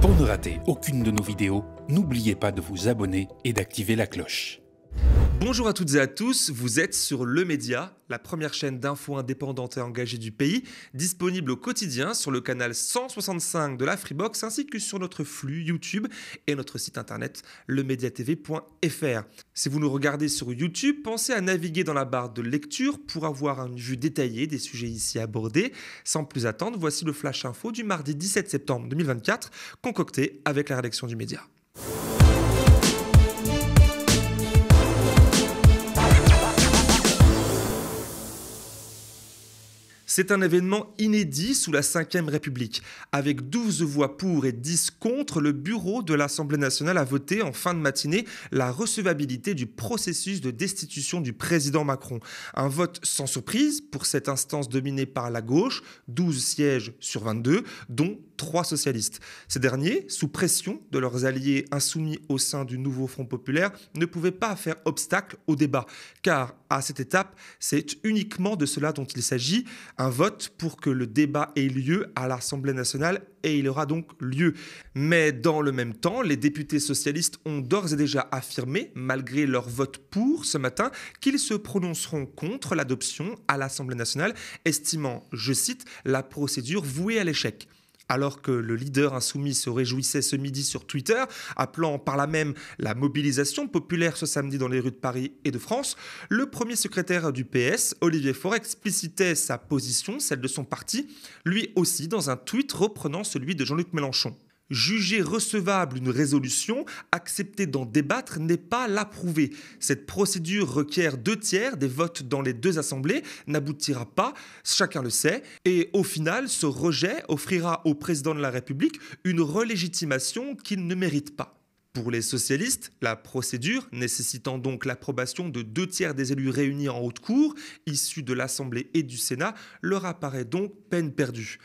Pour ne rater aucune de nos vidéos, n'oubliez pas de vous abonner et d'activer la cloche. Bonjour à toutes et à tous, vous êtes sur Le Média, la première chaîne d'infos indépendante et engagée du pays, disponible au quotidien sur le canal 165 de la Freebox ainsi que sur notre flux YouTube et notre site internet lemediatv.fr. Si vous nous regardez sur YouTube, pensez à naviguer dans la barre de lecture pour avoir une vue détaillée des sujets ici abordés. Sans plus attendre, voici le flash info du mardi 17 septembre 2024, concocté avec la rédaction du Média. C'est un événement inédit sous la Ve République. Avec 12 voix pour et 10 contre, le bureau de l'Assemblée nationale a voté en fin de matinée la recevabilité du processus de destitution du président Macron. Un vote sans surprise pour cette instance dominée par la gauche, 12 sièges sur 22, dont 3 socialistes. Ces derniers, sous pression de leurs alliés insoumis au sein du nouveau Front populaire, ne pouvaient pas faire obstacle au débat. Car à cette étape, c'est uniquement de cela dont il s'agit, un vote pour que le débat ait lieu à l'Assemblée nationale et il aura donc lieu. Mais dans le même temps, les députés socialistes ont d'ores et déjà affirmé, malgré leur vote pour ce matin, qu'ils se prononceront contre l'adoption à l'Assemblée nationale, estimant, je cite, la procédure vouée à l'échec. Alors que le leader insoumis se réjouissait ce midi sur Twitter, appelant par là même la mobilisation populaire ce samedi dans les rues de Paris et de France, le premier secrétaire du PS, Olivier Faure, explicitait sa position, celle de son parti, lui aussi dans un tweet reprenant celui de Jean-Luc Mélenchon. Juger recevable une résolution, accepter d'en débattre n'est pas l'approuver. Cette procédure requiert 2/3 des votes dans les deux assemblées, n'aboutira pas, chacun le sait, et au final, ce rejet offrira au président de la République une relégitimation qu'il ne mérite pas. Pour les socialistes, la procédure, nécessitant donc l'approbation de 2/3 des élus réunis en haute cour, issus de l'Assemblée et du Sénat, leur apparaît donc peine perdue.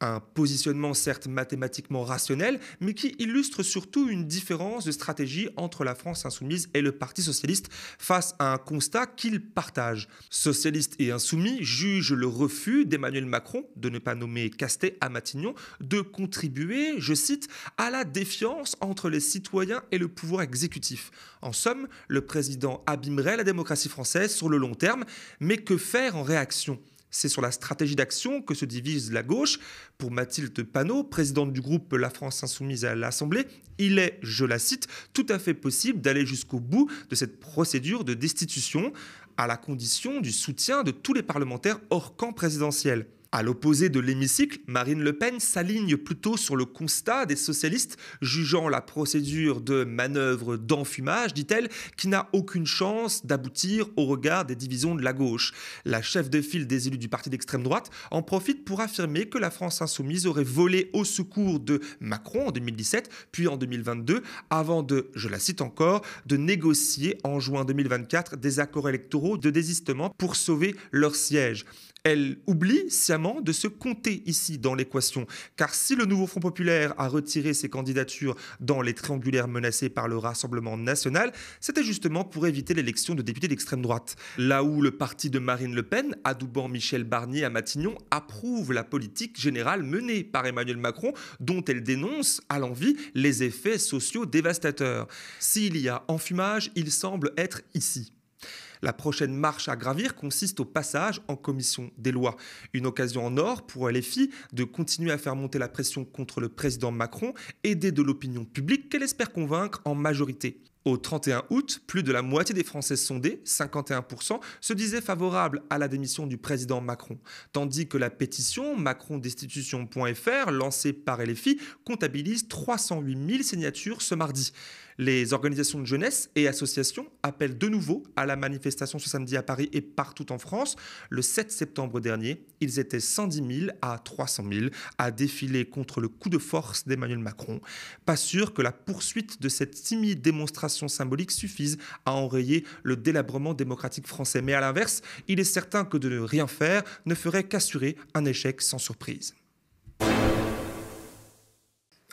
Un positionnement certes mathématiquement rationnel, mais qui illustre surtout une différence de stratégie entre la France insoumise et le Parti socialiste face à un constat qu'ils partagent. Socialistes et insoumis jugent le refus d'Emmanuel Macron de ne pas nommer Castet à Matignon de contribuer, je cite, à la défiance entre les citoyens et le pouvoir exécutif. En somme, le président abîmerait la démocratie française sur le long terme, mais que faire en réaction ? C'est sur la stratégie d'action que se divise la gauche. Pour Mathilde Panot, présidente du groupe La France Insoumise à l'Assemblée, il est, je la cite, tout à fait possible d'aller jusqu'au bout de cette procédure de destitution, à la condition du soutien de tous les parlementaires hors camp présidentiel. À l'opposé de l'hémicycle, Marine Le Pen s'aligne plutôt sur le constat des socialistes, jugeant la procédure de manœuvre d'enfumage, dit-elle, qui n'a aucune chance d'aboutir au regard des divisions de la gauche. La chef de file des élus du parti d'extrême droite en profite pour affirmer que la France insoumise aurait volé au secours de Macron en 2017, puis en 2022, avant de, je la cite encore, de négocier en juin 2024 des accords électoraux de désistement pour sauver leur siège. Elle oublie sciemment de se compter ici dans l'équation, car si le nouveau Front populaire a retiré ses candidatures dans les triangulaires menacés par le Rassemblement national, c'était justement pour éviter l'élection de députés d'extrême droite. Là où le parti de Marine Le Pen, adoubant Michel Barnier à Matignon, approuve la politique générale menée par Emmanuel Macron, dont elle dénonce à l'envi les effets sociaux dévastateurs. S'il y a enfumage, il semble être ici. La prochaine marche à gravir consiste au passage en commission des lois. Une occasion en or pour LFI de continuer à faire monter la pression contre le président Macron, aidé de l'opinion publique qu'elle espère convaincre en majorité. Au 31 août, plus de la moitié des Français sondés, 51%, se disaient favorables à la démission du président Macron, tandis que la pétition macrondestitution.fr, lancée par LFI, comptabilise 308 000 signatures ce mardi. Les organisations de jeunesse et associations appellent de nouveau à la manifestation ce samedi à Paris et partout en France. Le 7 septembre dernier, ils étaient 110 000 à 300 000 à défiler contre le coup de force d'Emmanuel Macron. Pas sûr que la poursuite de cette timide démonstration symbolique suffise à enrayer le délabrement démocratique français. Mais à l'inverse, il est certain que de ne rien faire ne ferait qu'assurer un échec sans surprise.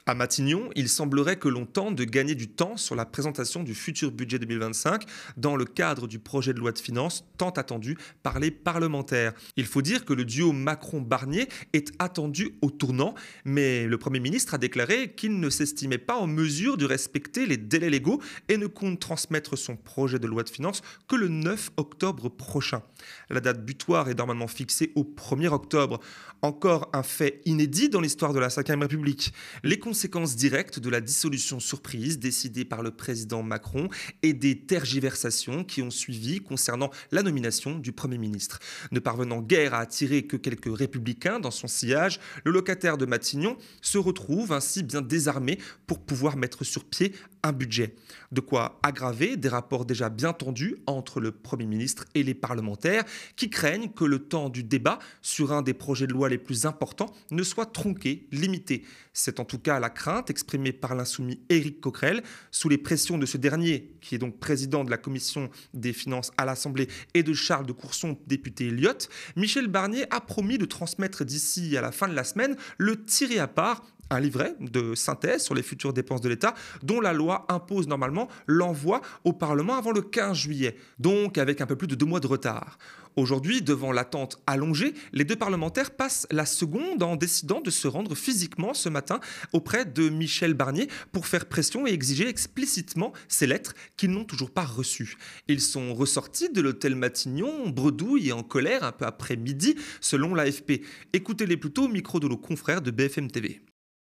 À Matignon, il semblerait que l'on tente de gagner du temps sur la présentation du futur budget 2025 dans le cadre du projet de loi de finances tant attendu par les parlementaires. Il faut dire que le duo Macron-Barnier est attendu au tournant, mais le Premier ministre a déclaré qu'il ne s'estimait pas en mesure de respecter les délais légaux et ne compte transmettre son projet de loi de finances que le 9 octobre prochain. La date butoir est normalement fixée au 1er octobre. Encore un fait inédit dans l'histoire de la Ve République. Les conséquences directes de la dissolution surprise décidée par le président Macron et des tergiversations qui ont suivi concernant la nomination du Premier ministre. Ne parvenant guère à attirer que quelques républicains dans son sillage, le locataire de Matignon se retrouve ainsi bien désarmé pour pouvoir mettre sur pied un budget. De quoi aggraver des rapports déjà bien tendus entre le Premier ministre et les parlementaires qui craignent que le temps du débat sur un des projets de loi les plus importants ne soit tronqué, limité. C'est en tout cas la crainte exprimée par l'insoumis Éric Coquerel sous les pressions de ce dernier, qui est donc président de la commission des finances à l'Assemblée, et de Charles de Courson, député Elliott. Michel Barnier a promis de transmettre d'ici à la fin de la semaine le tiré à part, un livret de synthèse sur les futures dépenses de l'État dont la loi impose normalement l'envoi au Parlement avant le 15 juillet, donc avec un peu plus de 2 mois de retard. Aujourd'hui, devant l'attente allongée, les 2 parlementaires passent la seconde en décidant de se rendre physiquement ce matin auprès de Michel Barnier pour faire pression et exiger explicitement ces lettres qu'ils n'ont toujours pas reçues. Ils sont ressortis de l'hôtel Matignon, bredouilles et en colère un peu après midi, selon l'AFP. Écoutez-les plutôt au micro de nos confrères de BFM TV.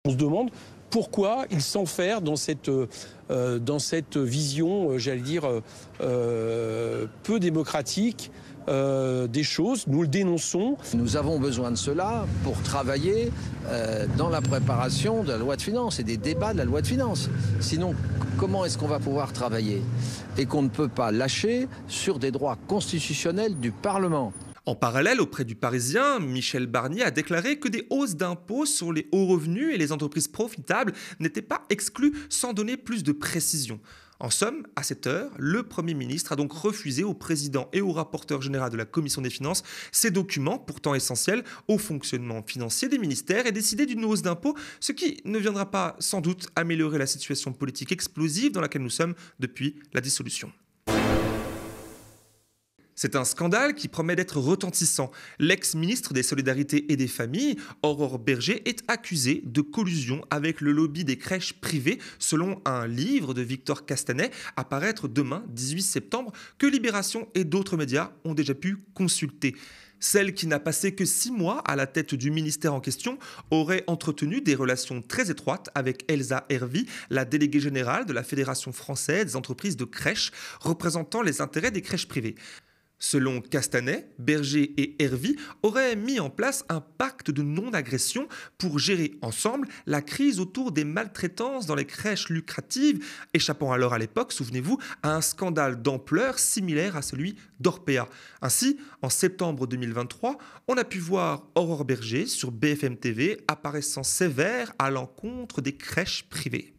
On se demande pourquoi ils s'enferment dans cette vision, j'allais dire, peu démocratique des choses. Nous le dénonçons. Nous avons besoin de cela pour travailler dans la préparation de la loi de finances et des débats de la loi de finances. Sinon, comment est-ce qu'on va pouvoir travailler? Et qu'on ne peut pas lâcher sur des droits constitutionnels du Parlement. En parallèle, auprès du Parisien, Michel Barnier a déclaré que des hausses d'impôts sur les hauts revenus et les entreprises profitables n'étaient pas exclues sans donner plus de précision. En somme, à cette heure, le Premier ministre a donc refusé au président et au rapporteur général de la Commission des finances ces documents pourtant essentiels au fonctionnement financier des ministères et décidé d'une hausse d'impôts, ce qui ne viendra pas sans doute améliorer la situation politique explosive dans laquelle nous sommes depuis la dissolution. C'est un scandale qui promet d'être retentissant. L'ex-ministre des Solidarités et des Familles, Aurore Bergé, est accusée de collusion avec le lobby des crèches privées, selon un livre de Victor Castanet, à paraître demain, 18 septembre, que Libération et d'autres médias ont déjà pu consulter. Celle qui n'a passé que 6 mois à la tête du ministère en question aurait entretenu des relations très étroites avec Elsa Hervy, la déléguée générale de la Fédération française des entreprises de crèches, représentant les intérêts des crèches privées. Selon Castanet, Bergé et Hervy auraient mis en place un pacte de non-agression pour gérer ensemble la crise autour des maltraitances dans les crèches lucratives, échappant alors à l'époque, souvenez-vous, à un scandale d'ampleur similaire à celui d'Orpea. Ainsi, en septembre 2023, on a pu voir Aurore Bergé sur BFM TV apparaissant sévère à l'encontre des crèches privées.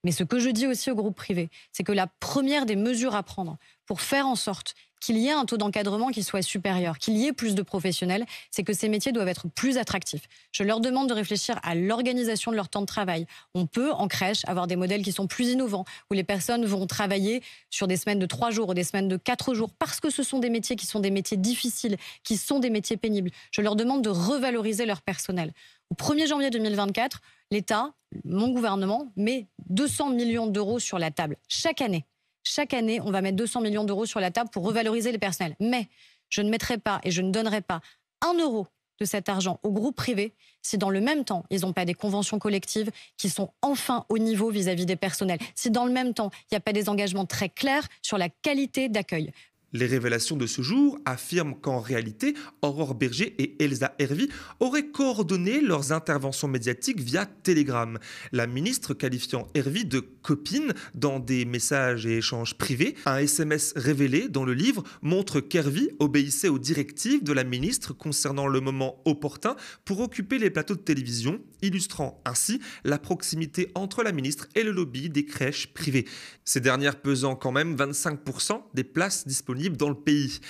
Mais ce que je dis aussi au groupe privé, c'est que la première des mesures à prendre pour faire en sorte qu'il y ait un taux d'encadrement qui soit supérieur, qu'il y ait plus de professionnels, c'est que ces métiers doivent être plus attractifs. Je leur demande de réfléchir à l'organisation de leur temps de travail. On peut, en crèche, avoir des modèles qui sont plus innovants, où les personnes vont travailler sur des semaines de 3 jours ou des semaines de 4 jours, parce que ce sont des métiers qui sont des métiers difficiles, qui sont des métiers pénibles. Je leur demande de revaloriser leur personnel. Au 1er janvier 2024, l'État, mon gouvernement, met 200 millions d'euros sur la table chaque année. Chaque année, on va mettre 200 millions d'euros sur la table pour revaloriser les personnels. Mais je ne mettrai pas et je ne donnerai pas 1 euro de cet argent aux groupes privés si dans le même temps, ils n'ont pas des conventions collectives qui sont enfin au niveau vis-à-vis des personnels. Si dans le même temps, il n'y a pas des engagements très clairs sur la qualité d'accueil. Les révélations de ce jour affirment qu'en réalité, Aurore Bergé et Elsa Hervy auraient coordonné leurs interventions médiatiques via Telegram. La ministre qualifiant Hervy de copine dans des messages et échanges privés. Un SMS révélé dans le livre montre qu'Hervy obéissait aux directives de la ministre concernant le moment opportun pour occuper les plateaux de télévision, illustrant ainsi la proximité entre la ministre et le lobby des crèches privées. Ces dernières pesant quand même 25% des places disponibles dans le pays.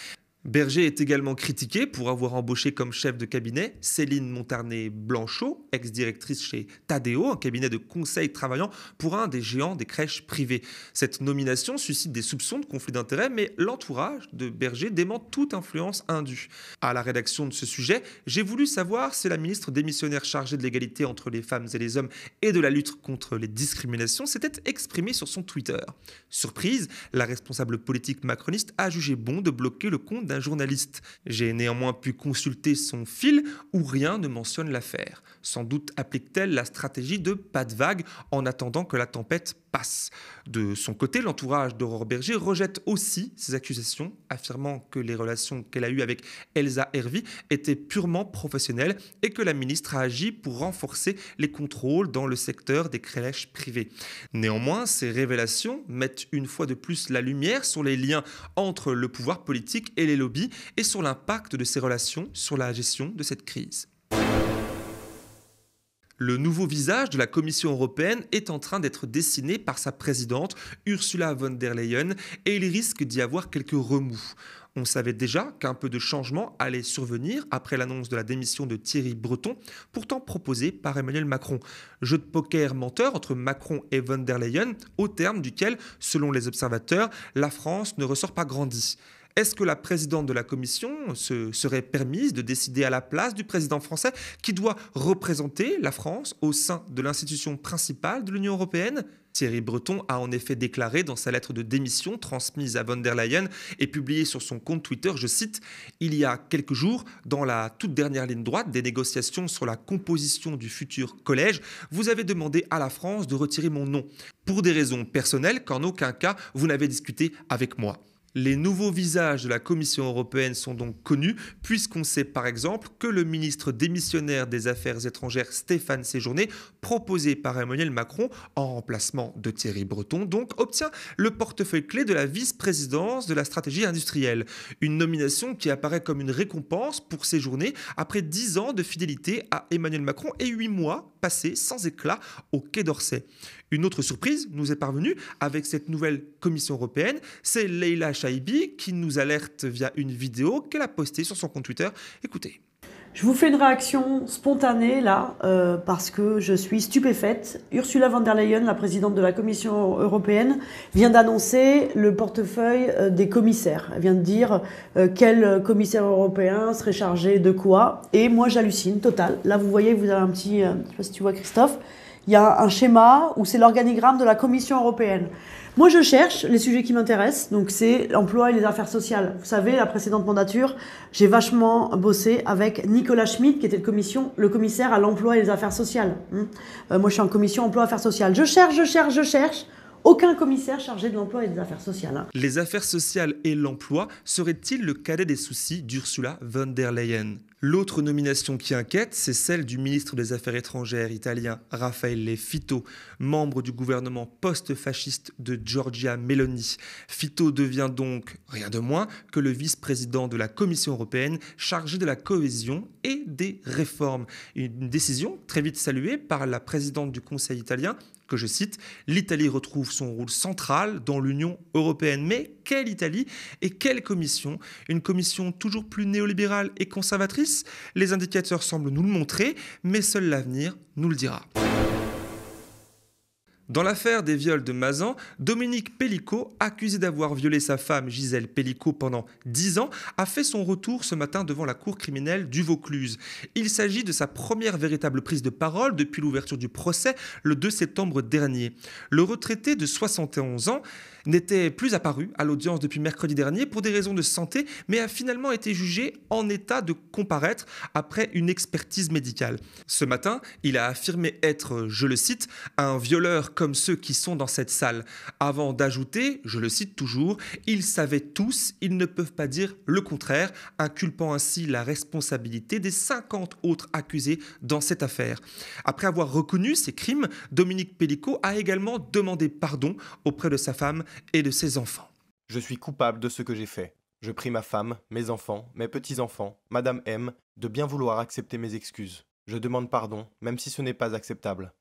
Berger est également critiqué pour avoir embauché comme chef de cabinet Céline Montarnet-Blanchot, ex-directrice chez Tadeo, un cabinet de conseil travaillant pour un des géants des crèches privées. Cette nomination suscite des soupçons de conflit d'intérêts, mais l'entourage de Berger dément toute influence indue. À la rédaction de ce sujet, j'ai voulu savoir si la ministre démissionnaire chargée de l'égalité entre les femmes et les hommes et de la lutte contre les discriminations s'était exprimée sur son Twitter. Surprise, la responsable politique macroniste a jugé bon de bloquer le compte d'un journaliste. J'ai néanmoins pu consulter son fil où rien ne mentionne l'affaire. Sans doute applique-t-elle la stratégie de pas de vague en attendant que la tempête passe. De son côté, l'entourage d'Aurore Berger rejette aussi ces accusations, affirmant que les relations qu'elle a eues avec Elsa Hervy étaient purement professionnelles et que la ministre a agi pour renforcer les contrôles dans le secteur des crèches privées. Néanmoins, ces révélations mettent une fois de plus la lumière sur les liens entre le pouvoir politique et les lobbies et sur l'impact de ces relations sur la gestion de cette crise. Le nouveau visage de la Commission européenne est en train d'être dessiné par sa présidente Ursula von der Leyen et il risque d'y avoir quelques remous. On savait déjà qu'un peu de changement allait survenir après l'annonce de la démission de Thierry Breton, pourtant proposé par Emmanuel Macron. Jeu de poker menteur entre Macron et von der Leyen, au terme duquel, selon les observateurs, la France ne ressort pas grandie. Est-ce que la présidente de la Commission se serait permise de décider à la place du président français qui doit représenter la France au sein de l'institution principale de l'Union européenne ? Thierry Breton a en effet déclaré dans sa lettre de démission transmise à von der Leyen et publiée sur son compte Twitter, je cite, « Il y a quelques jours, dans la toute dernière ligne droite des négociations sur la composition du futur collège, vous avez demandé à la France de retirer mon nom, pour des raisons personnelles qu'en aucun cas vous n'avez discuté avec moi. » Les nouveaux visages de la Commission européenne sont donc connus, puisqu'on sait par exemple que le ministre démissionnaire des Affaires étrangères Stéphane Séjourné, proposé par Emmanuel Macron en remplacement de Thierry Breton, donc obtient le portefeuille clé de la vice-présidence de la stratégie industrielle. Une nomination qui apparaît comme une récompense pour Séjourné après 10 ans de fidélité à Emmanuel Macron et 8 mois passés sans éclat au Quai d'Orsay. Une autre surprise nous est parvenue avec cette nouvelle Commission européenne, c'est Leïla Chaibi qui nous alerte via une vidéo qu'elle a postée sur son compte Twitter. Écoutez. Je vous fais une réaction spontanée là, parce que je suis stupéfaite. Ursula von der Leyen, la présidente de la Commission européenne, vient d'annoncer le portefeuille des commissaires. Elle vient de dire quel commissaire européen serait chargé de quoi. Et moi j'hallucine, total. Là vous voyez, vous avez un petit, je ne sais pas si tu vois Christophe, il y a un schéma où c'est l'organigramme de la Commission européenne. Moi, je cherche les sujets qui m'intéressent, donc c'est l'emploi et les affaires sociales. Vous savez, la précédente mandature, j'ai vachement bossé avec Nicolas Schmit, qui était le commissaire à l'emploi et les affaires sociales. Moi, je suis en commission emploi et affaires sociales. Je cherche. Aucun commissaire chargé de l'emploi et des affaires sociales. Les affaires sociales et l'emploi seraient-ils le cadet des soucis d'Ursula von der Leyen ? L'autre nomination qui inquiète, c'est celle du ministre des Affaires étrangères italien Raffaele Fitto, membre du gouvernement post-fasciste de Giorgia Meloni. Fitto devient donc rien de moins que le vice-président de la Commission européenne chargé de la cohésion et des réformes. Une décision très vite saluée par la présidente du Conseil italien, que je cite, « L'Italie retrouve son rôle central dans l'Union européenne. » Mais quelle Italie et quelle commission ? Une commission toujours plus néolibérale et conservatrice ? Les indicateurs semblent nous le montrer, mais seul l'avenir nous le dira. Dans l'affaire des viols de Mazan, Dominique Pellicot, accusé d'avoir violé sa femme Gisèle Pellicot pendant 10 ans, a fait son retour ce matin devant la cour criminelle du Vaucluse. Il s'agit de sa première véritable prise de parole depuis l'ouverture du procès le 2 septembre dernier. Le retraité de 71 ans n'était plus apparu à l'audience depuis mercredi dernier pour des raisons de santé, mais a finalement été jugé en état de comparaître après une expertise médicale. Ce matin, il a affirmé être, je le cite, « un violeur comme ceux qui sont dans cette salle », avant d'ajouter, je le cite toujours, « ils savaient tous, ils ne peuvent pas dire le contraire », inculpant ainsi la responsabilité des 50 autres accusés dans cette affaire. Après avoir reconnu ses crimes, Dominique Pellicot a également demandé pardon auprès de sa femme et de ses enfants. Je suis coupable de ce que j'ai fait. Je prie ma femme, mes enfants, mes petits-enfants, Madame M, de bien vouloir accepter mes excuses. Je demande pardon, même si ce n'est pas acceptable.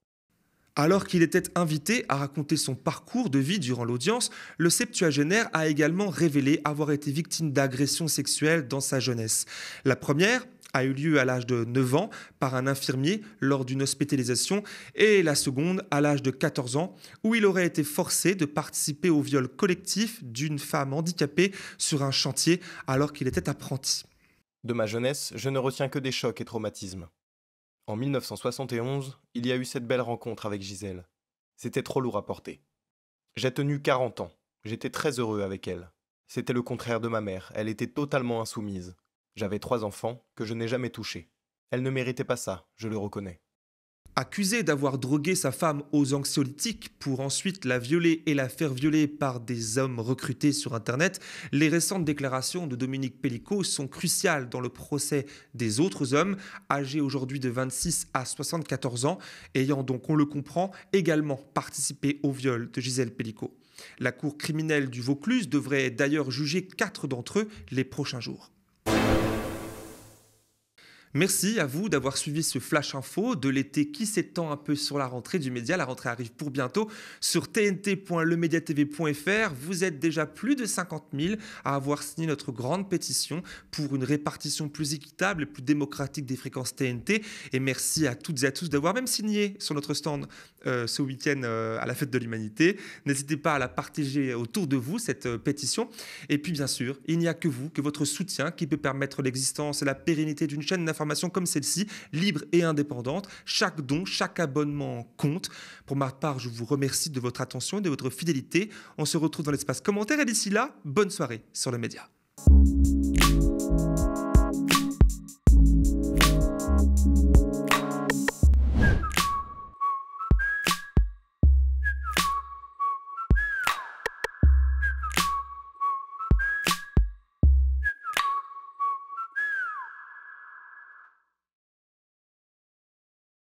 Alors qu'il était invité à raconter son parcours de vie durant l'audience, le septuagénaire a également révélé avoir été victime d'agressions sexuelles dans sa jeunesse. La première a eu lieu à l'âge de 9 ans par un infirmier lors d'une hospitalisation et la seconde à l'âge de 14 ans où il aurait été forcé de participer au viol collectif d'une femme handicapée sur un chantier alors qu'il était apprenti. De ma jeunesse, je ne retiens que des chocs et traumatismes. En 1971, il y a eu cette belle rencontre avec Gisèle. C'était trop lourd à porter. J'ai tenu 40 ans. J'étais très heureux avec elle. C'était le contraire de ma mère. Elle était totalement insoumise. J'avais 3 enfants que je n'ai jamais touchés. Elle ne méritait pas ça, je le reconnais. Accusé d'avoir drogué sa femme aux anxiolytiques pour ensuite la violer et la faire violer par des hommes recrutés sur Internet, les récentes déclarations de Dominique Pellicot sont cruciales dans le procès des autres hommes, âgés aujourd'hui de 26 à 74 ans, ayant donc, on le comprend, également participé au viol de Gisèle Pellicot. La cour criminelle du Vaucluse devrait d'ailleurs juger 4 d'entre eux les prochains jours. Merci à vous d'avoir suivi ce Flash Info de l'été qui s'étend un peu sur la rentrée du média. La rentrée arrive pour bientôt. Sur tnt.lemediatv.fr, vous êtes déjà plus de 50 000 à avoir signé notre grande pétition pour une répartition plus équitable et plus démocratique des fréquences TNT. Et merci à toutes et à tous d'avoir même signé sur notre stand ce week-end à la Fête de l'Humanité. N'hésitez pas à la partager autour de vous, cette pétition. Et puis bien sûr, il n'y a que vous, que votre soutien qui peut permettre l'existence et la pérennité d'une chaîne d'information comme celle-ci, libre et indépendante. Chaque don, chaque abonnement compte. Pour ma part, je vous remercie de votre attention et de votre fidélité. On se retrouve dans l'espace commentaire et d'ici là, bonne soirée sur le média.